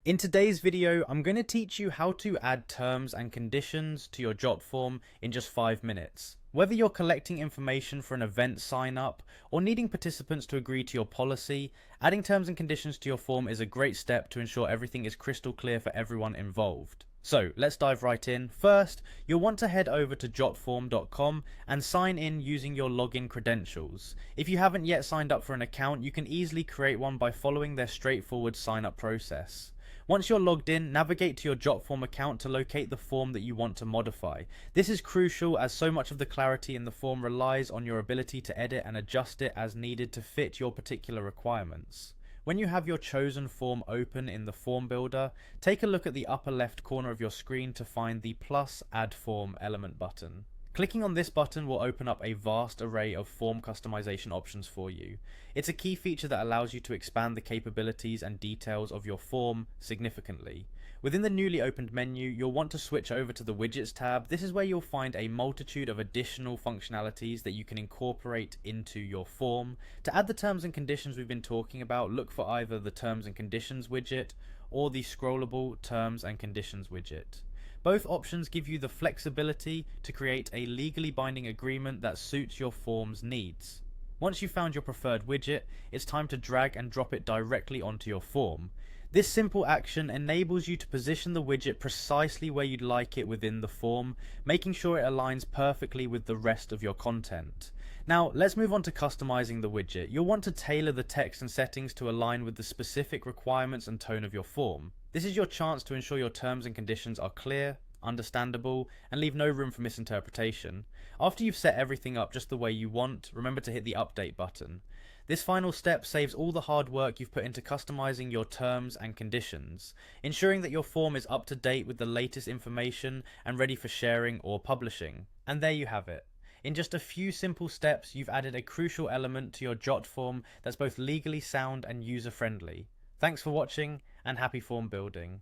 In today's video, I'm going to teach you how to add terms and conditions to your Jotform in just 5 minutes. Whether you're collecting information for an event sign up or needing participants to agree to your policy, adding terms and conditions to your form is a great step to ensure everything is crystal clear for everyone involved. So let's dive right in. First, you'll want to head over to jotform.com and sign in using your login credentials. If you haven't yet signed up for an account, you can easily create one by following their straightforward sign up process. Once you're logged in, navigate to your Jotform account to locate the form that you want to modify. This is crucial as so much of the clarity in the form relies on your ability to edit and adjust it as needed to fit your particular requirements. When you have your chosen form open in the form builder, take a look at the upper left corner of your screen to find the plus add form element button. Clicking on this button will open up a vast array of form customization options for you. It's a key feature that allows you to expand the capabilities and details of your form significantly. Within the newly opened menu, you'll want to switch over to the Widgets tab. This is where you'll find a multitude of additional functionalities that you can incorporate into your form. To add the terms and conditions we've been talking about, look for either the Terms and Conditions widget or the scrollable Terms and Conditions widget. Both options give you the flexibility to create a legally binding agreement that suits your form's needs. Once you've found your preferred widget, it's time to drag and drop it directly onto your form. This simple action enables you to position the widget precisely where you'd like it within the form, making sure it aligns perfectly with the rest of your content. Now, let's move on to customizing the widget. You'll want to tailor the text and settings to align with the specific requirements and tone of your form. This is your chance to ensure your terms and conditions are clear, understandable, and leave no room for misinterpretation. After you've set everything up just the way you want, remember to hit the update button. This final step saves all the hard work you've put into customizing your terms and conditions, ensuring that your form is up to date with the latest information and ready for sharing or publishing. And there you have it. In just a few simple steps, you've added a crucial element to your Jotform that's both legally sound and user-friendly. Thanks for watching, and happy form building.